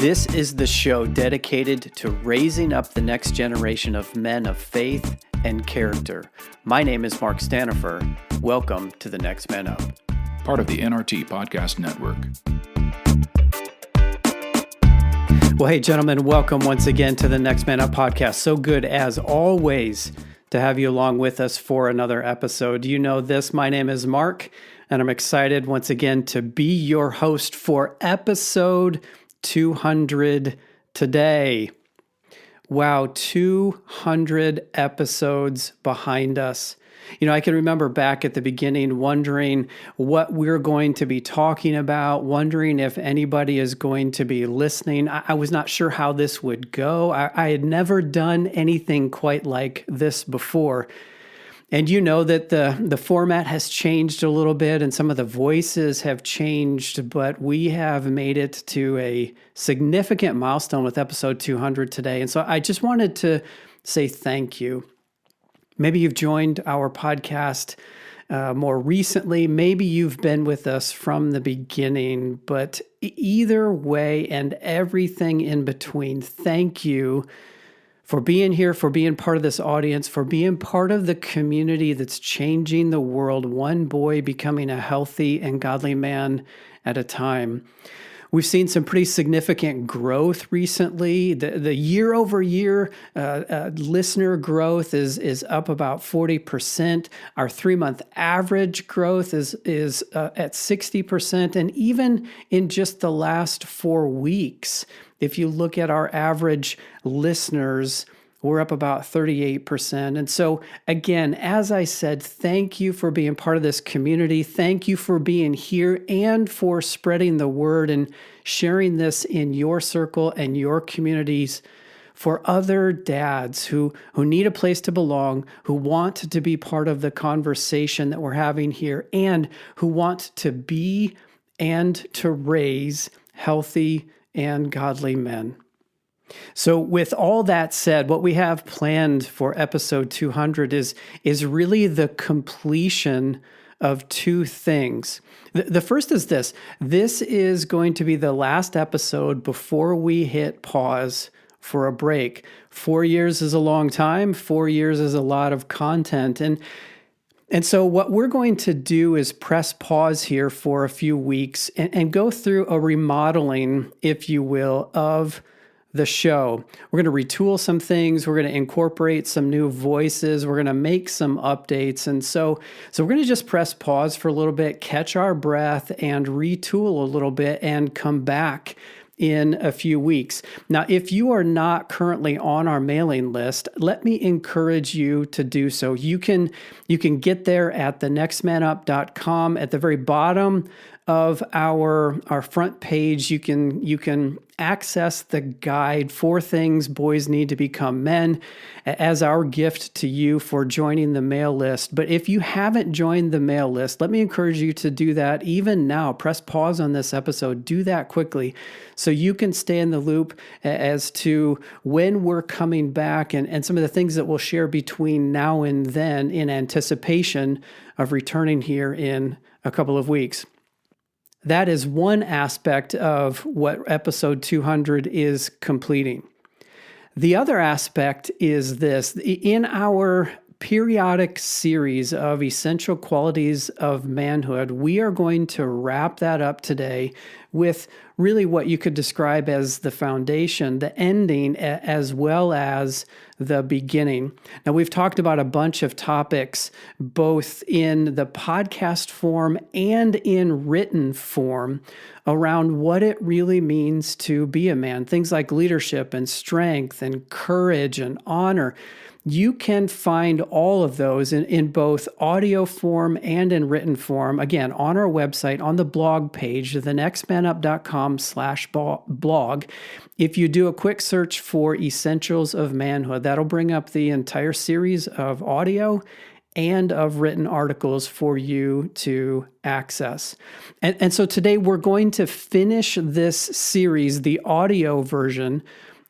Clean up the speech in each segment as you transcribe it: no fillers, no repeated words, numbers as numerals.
This is the show dedicated to raising up the next generation of men of faith and character. My name is Mark Stanifer. Welcome to the Next Man Up, part of the NRT Podcast Network. Well, hey, gentlemen, welcome once again to the Next Man Up podcast. So good, as always, to have you along with us for another episode. You know this. My name is Mark, and I'm excited once again to be your host for episode 200 today. Wow, 200 episodes behind us. You know, I can remember back at the beginning wondering what we're going to be talking about, wondering if anybody is going to be listening. I was not sure how this would go. I had never done anything quite like this before. And you know that the format has changed a little bit and some of the voices have changed, but we have made it to a significant milestone with episode 200 today. And so I just wanted to say thank you. Maybe you've joined our podcast more recently. Maybe you've been with us from the beginning, but either way and everything in between, thank you for being here, for being part of this audience, for being part of the community that's changing the world, one boy becoming a healthy and godly man at a time. We've seen some pretty significant growth recently. The year-over-year listener growth is up about 40%. Our 3-month average growth is at 60%. And even in just the last 4 weeks, if you look at our average listeners, we're up about 38%. And so again, as I said, thank you for being part of this community. Thank you for being here and for spreading the word and sharing this in your circle and your communities for other dads who need a place to belong, who want to be part of the conversation that we're having here, and who want to be and to raise healthy and godly men. So with all that said, what we have planned for episode 200 is really the completion of two things. The first is this. This is going to be the last episode before we hit pause for a break. 4 years is a long time. 4 years is a lot of content. And so what we're going to do is press pause here for a few weeks and go through a remodeling, if you will, of the show. We're going to retool some things. We're going to incorporate some new voices. We're going to make some updates. And so we're going to just press pause for a little bit, catch our breath, and retool a little bit and come back in a few weeks. Now, if you are not currently on our mailing list, let me encourage you to do so. You can get there at thenextmanup.com. At the very bottom of our front page, you can access the guide, 4 things boys need to become men, as our gift to you for joining the mail list. But if you haven't joined the mail list, let me encourage you to do that even now. Press pause on this episode. Do that quickly so you can stay in the loop as to when we're coming back and some of the things that we'll share between now and then in anticipation of returning here in a couple of weeks. That is one aspect of what episode 200 is completing. The other aspect is this. In our periodic series of essential qualities of manhood, we are going to wrap that up today with really what you could describe as the foundation, the ending, as well as the beginning. Now, we've talked about a bunch of topics, both in the podcast form and in written form, around what it really means to be a man. Things like leadership and strength and courage and honor. You can find all of those in both audio form and in written form, again, on our website, on the blog page, thenextmanup.com/blog. If you do a quick search for Essentials of Manhood, that'll bring up the entire series of audio and of written articles for you to access. And so today we're going to finish this series, the audio version,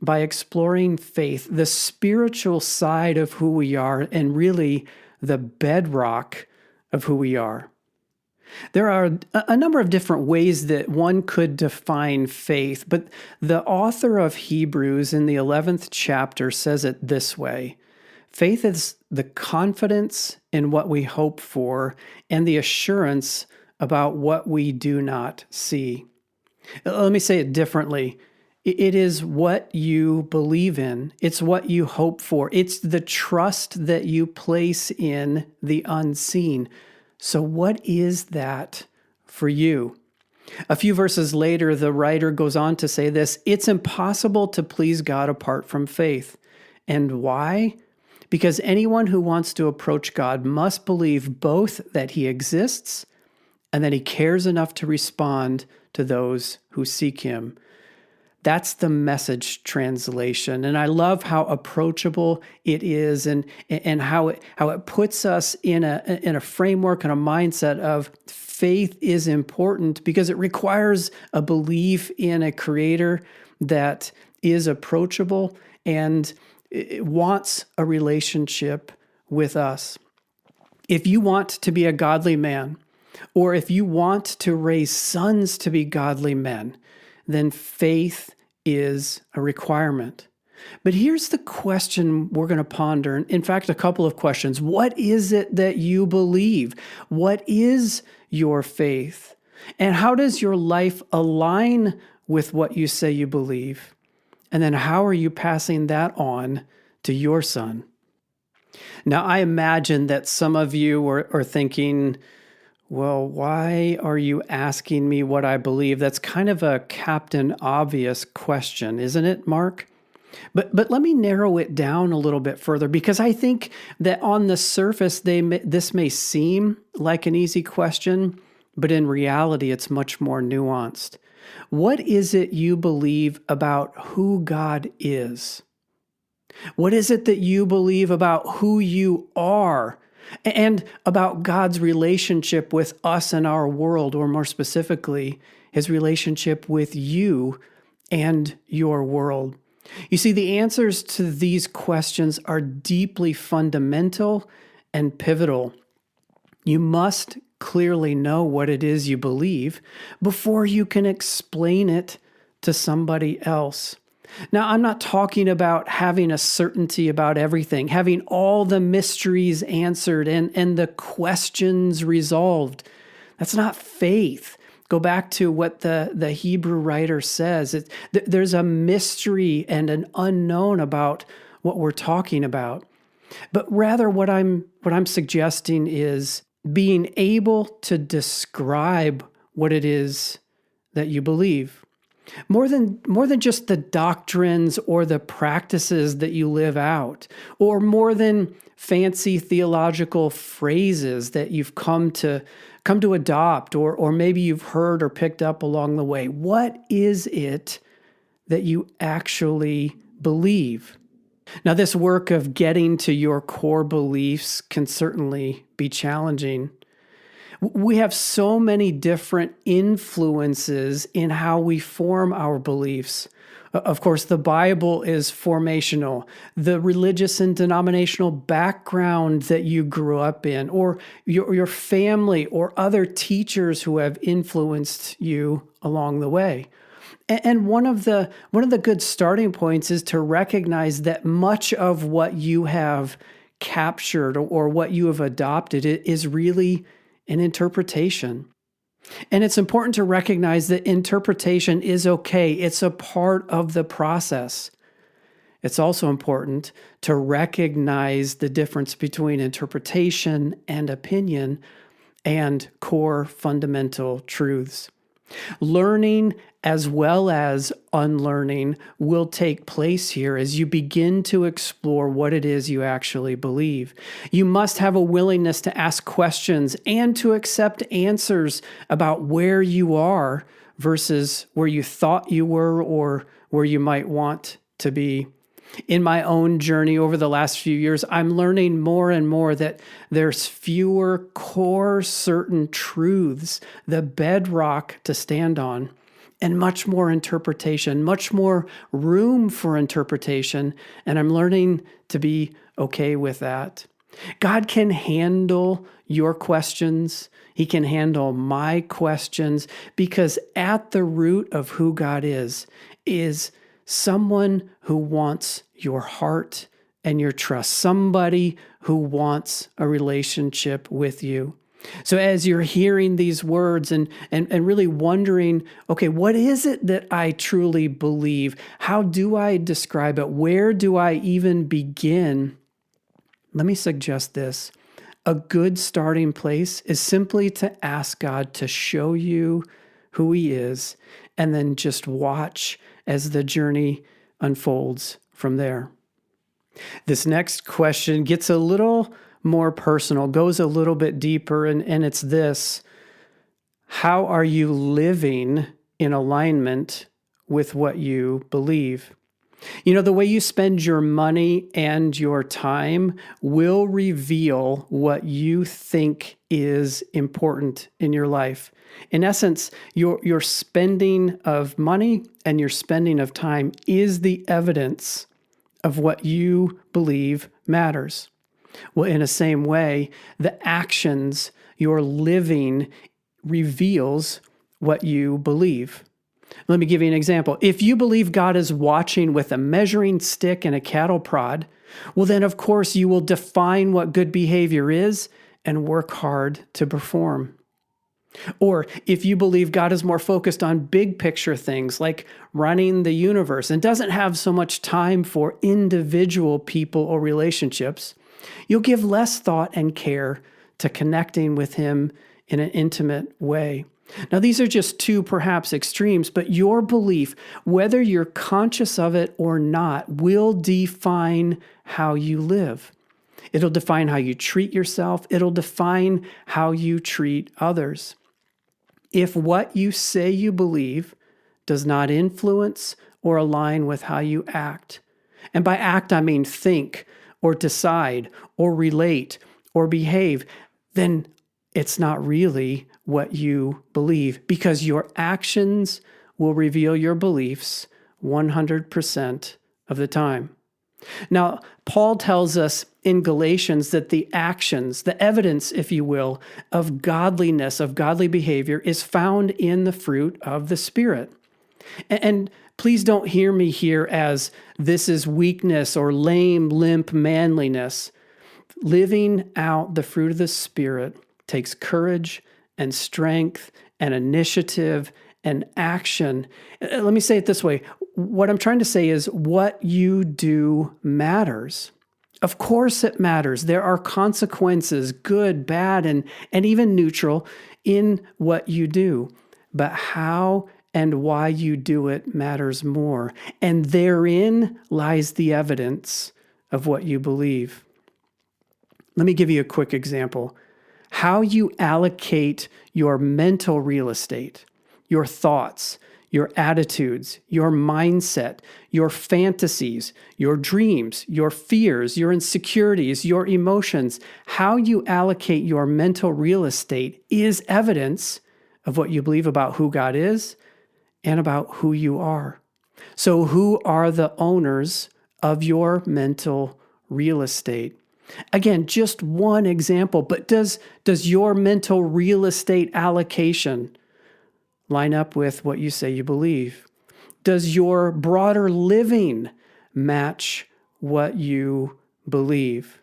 by exploring faith, the spiritual side of who we are, and really the bedrock of who we are. There are a number of different ways that one could define faith, but the author of Hebrews in the 11th chapter says it this way. Faith is the confidence in what we hope for and the assurance about what we do not see. Let me say it differently. It is what you believe in. It's what you hope for. It's the trust that you place in the unseen. So what is that for you? A few verses later, the writer goes on to say this, it's impossible to please God apart from faith. And why? Because anyone who wants to approach God must believe both that he exists and that he cares enough to respond to those who seek him. That's the Message translation. And I love how approachable it is and how it puts us in a framework and a mindset of faith is important because it requires a belief in a creator that is approachable and wants a relationship with us. If you want to be a godly man, or if you want to raise sons to be godly men, then faith is a requirement. But here's the question we're going to ponder. In fact, a couple of questions. What is it that you believe? What is your faith? And how does your life align with what you say you believe? And then how are you passing that on to your son? Now, I imagine that some of you are thinking, well, why are you asking me what I believe? That's kind of a Captain Obvious question, isn't it, Mark? But let me narrow it down a little bit further because I think that on the surface, this may seem like an easy question, but in reality, it's much more nuanced. What is it you believe about who God is? What is it that you believe about who you are? And about God's relationship with us and our world, or more specifically, his relationship with you and your world. You see, the answers to these questions are deeply fundamental and pivotal. You must clearly know what it is you believe before you can explain it to somebody else. Now, I'm not talking about having a certainty about everything, having all the mysteries answered and the questions resolved. That's not faith. Go back to what the Hebrew writer says. There's a mystery and an unknown about what we're talking about. But rather what I'm suggesting is being able to describe what it is that you believe. More than just the doctrines or the practices that you live out, or more than fancy theological phrases that you've come to adopt, or maybe you've heard or picked up along the way. What is it that you actually believe? Now, this work of getting to your core beliefs can certainly be challenging. We have so many different influences in how we form our beliefs. Of course, the Bible is formational. The religious and denominational background that you grew up in, or your family or other teachers who have influenced you along the way. And one of the good starting points is to recognize that much of what you have captured or what you have adopted is really an interpretation. And it's important to recognize that interpretation is okay. It's a part of the process. It's also important to recognize the difference between interpretation and opinion and core fundamental truths. Learning as well as unlearning will take place here as you begin to explore what it is you actually believe. You must have a willingness to ask questions and to accept answers about where you are versus where you thought you were or where you might want to be. In my own journey over the last few years, I'm learning more and more that there's fewer core certain truths, the bedrock to stand on, and much more interpretation, much more room for interpretation. And I'm learning to be okay with that. God can handle your questions. He can handle my questions, because at the root of who God is someone who wants your heart and your trust, somebody who wants a relationship with you. So as you're hearing these words and really wondering, okay, what is it that I truly believe? How do I describe it? Where do I even begin? Let me suggest this. A good starting place is simply to ask God to show you who He is, and then just watch as the journey unfolds from there. This next question gets a little more personal, goes a little bit deeper, and it's this: how are you living in alignment with what you believe? You know, the way you spend your money and your time will reveal what you think is important in your life. In essence, your spending of money and your spending of time is the evidence of what you believe matters. Well, in the same way, the actions you're living reveals what you believe. Let me give you an example. If you believe God is watching with a measuring stick and a cattle prod, well, then of course you will define what good behavior is and work hard to perform. Or if you believe God is more focused on big picture things like running the universe and doesn't have so much time for individual people or relationships, you'll give less thought and care to connecting with Him in an intimate way. Now, these are just two perhaps extremes, but your belief, whether you're conscious of it or not, will define how you live. It'll define how you treat yourself. It'll define how you treat others. If what you say you believe does not influence or align with how you act, and by act I mean think or decide or relate or behave, then it's not really what you believe, because your actions will reveal your beliefs 100% of the time. Now, Paul tells us in Galatians that the actions, the evidence, if you will, of godliness, of godly behavior is found in the fruit of the Spirit. And please don't hear me here as this is weakness or lame, limp manliness. Living out the fruit of the Spirit takes courage and strength and initiative and action. Let me say it this way. What I'm trying to say is what you do matters. Of course it matters. There are consequences, good, bad, and even neutral in what you do. But how and why you do it matters more. And therein lies the evidence of what you believe. Let me give you a quick example. How you allocate your mental real estate, your thoughts, your attitudes, your mindset, your fantasies, your dreams, your fears, your insecurities, your emotions, how you allocate your mental real estate is evidence of what you believe about who God is and about who you are. So who are the owners of your mental real estate? Again, just one example, but does your mental real estate allocation line up with what you say you believe? Does your broader living match what you believe?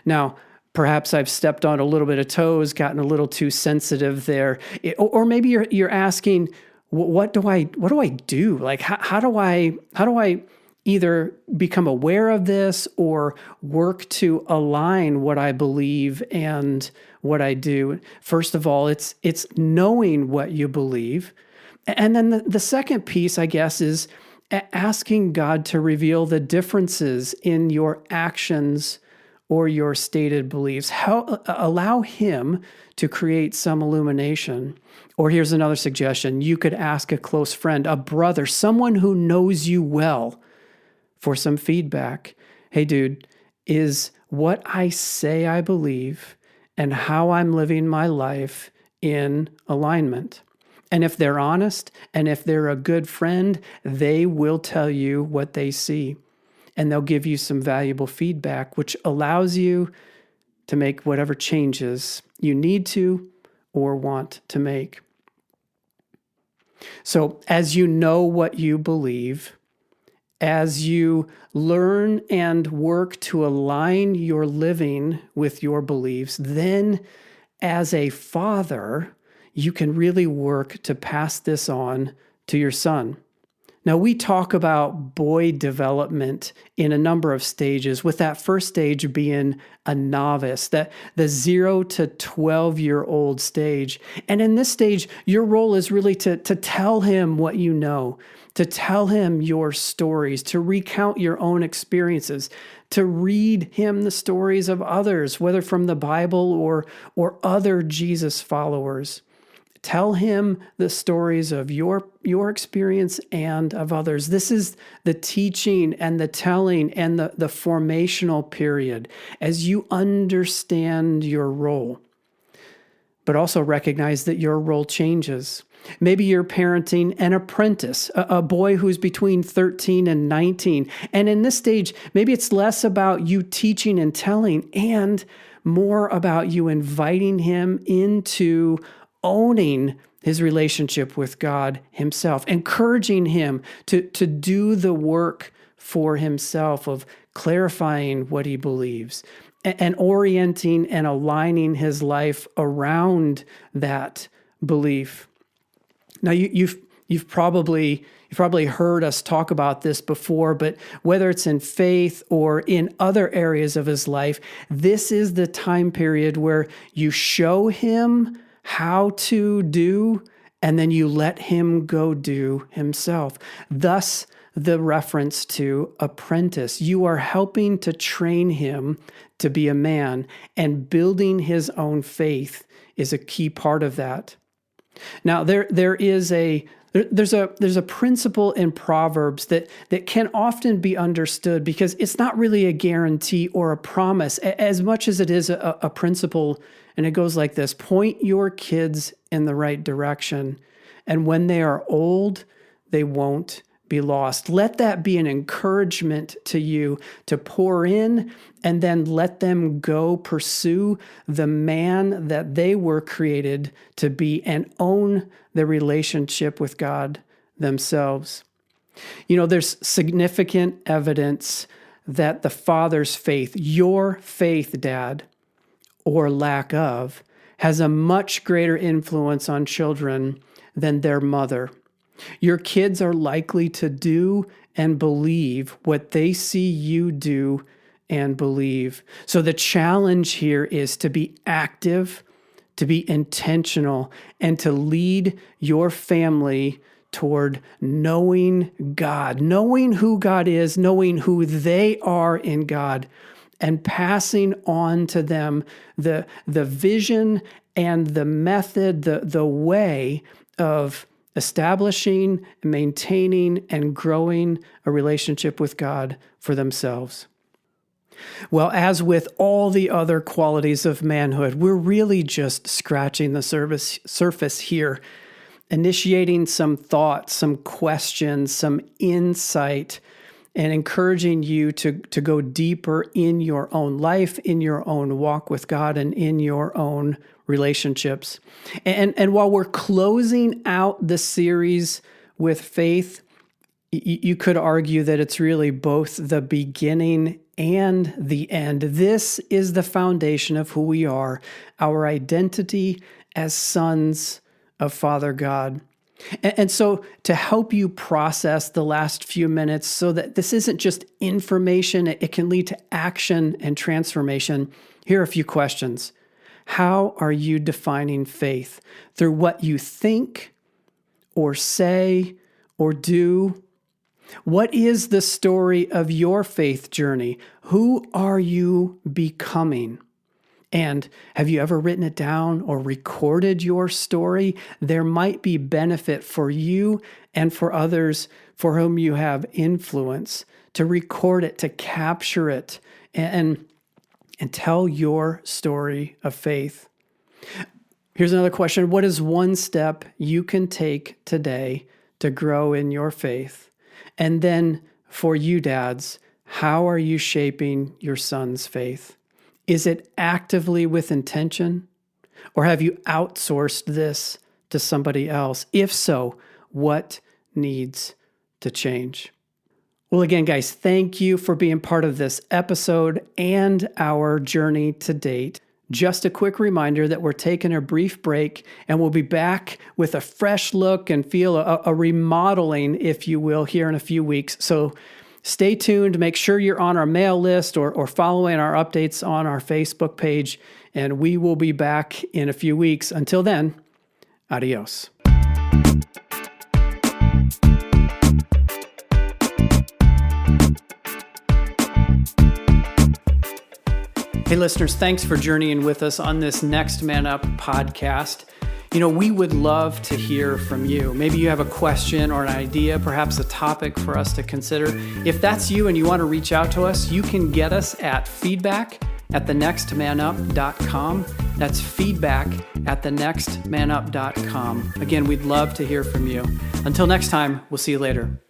Now, perhaps I've stepped on a little bit of toes, gotten a little too sensitive there. Or maybe you're asking, what do I do? Like, how do I either become aware of this or work to align what I believe and what I do? First of all, it's knowing what you believe. And then the second piece, I guess, is asking God to reveal the differences in your actions or your stated beliefs. Allow Him to create some illumination. Or here's another suggestion. You could ask a close friend, a brother, someone who knows you well, for some feedback. Hey, dude, is what I say I believe and how I'm living my life in alignment? And if they're honest and if they're a good friend, they will tell you what they see. And they'll give you some valuable feedback, which allows you to make whatever changes you need to or want to make. So as you know what you believe, as you learn and work to align your living with your beliefs, then as a father, you can really work to pass this on to your son. Now, we talk about boy development in a number of stages, with that first stage being a novice, that the 0 to 12-year-old stage. And in this stage, your role is really to tell him what you know, to tell him your stories, to recount your own experiences, to read him the stories of others, whether from the Bible or other Jesus followers. Tell him the stories of your experience and of others. This is the teaching and the telling and the formational period as you understand your role. But also recognize that your role changes. Maybe you're parenting an apprentice, a boy who's between 13 and 19. And in this stage, maybe it's less about you teaching and telling and more about you inviting him into owning his relationship with God himself, encouraging him to do the work for himself of clarifying what he believes and orienting and aligning his life around that belief. Now, you've probably heard us talk about this before, but whether it's in faith or in other areas of his life, this is the time period where you show him how to do, and then you let him go do himself. Thus, the reference to apprentice. You are helping to train him to be a man, and building his own faith is a key part of that. Now, there's a principle in Proverbs that can often be understood because it's not really a guarantee or a promise as much as it is a principle. And it goes like this: point your kids in the right direction, and when they are old, they won't be lost. Let that be an encouragement to you to pour in and then let them go pursue the man that they were created to be and own their relationship with God themselves. You know, there's significant evidence that the father's faith, your faith, Dad, or lack of, has a much greater influence on children than their mother. Your kids are likely to do and believe what they see you do and believe. So the challenge here is to be active, to be intentional, and to lead your family toward knowing God, knowing who God is, knowing who they are in God, and passing on to them the vision and the method, the way of establishing, maintaining, and growing a relationship with God for themselves. Well, as with all the other qualities of manhood, we're really just scratching the surface here, initiating some thoughts, some questions, some insight, and encouraging you to go deeper in your own life, in your own walk with God, and in your own relationships. And while we're closing out the series with faith, you could argue that it's really both the beginning and the end. This is the foundation of who we are, our identity as sons of Father God. And so to help you process the last few minutes so that this isn't just information, it can lead to action and transformation, here are a few questions. How are you defining faith? Through what you think or say or do? What is the story of your faith journey? Who are you becoming? And have you ever written it down or recorded your story? There might be benefit for you and for others for whom you have influence to record it, to capture it, and tell your story of faith. Here's another question. What is one step you can take today to grow in your faith? And then for you dads, how are you shaping your son's faith? Is it actively with intention? Or have you outsourced this to somebody else? If so, what needs to change? Well, again, guys, thank you for being part of this episode and our journey to date. Just a quick reminder that we're taking a brief break and we'll be back with a fresh look and feel a remodeling, if you will, here in a few weeks. So stay tuned. Make sure you're on our mail list or following our updates on our Facebook page, and we will be back in a few weeks. Until then, adios. Hey, listeners, thanks for journeying with us on this Next Man Up podcast. We would love to hear from you. Maybe you have a question or an idea, perhaps a topic for us to consider. If that's you and you want to reach out to us, you can get us at feedback@thenextmanup.com. That's feedback@thenextmanup.com. Again, we'd love to hear from you. Until next time, we'll see you later.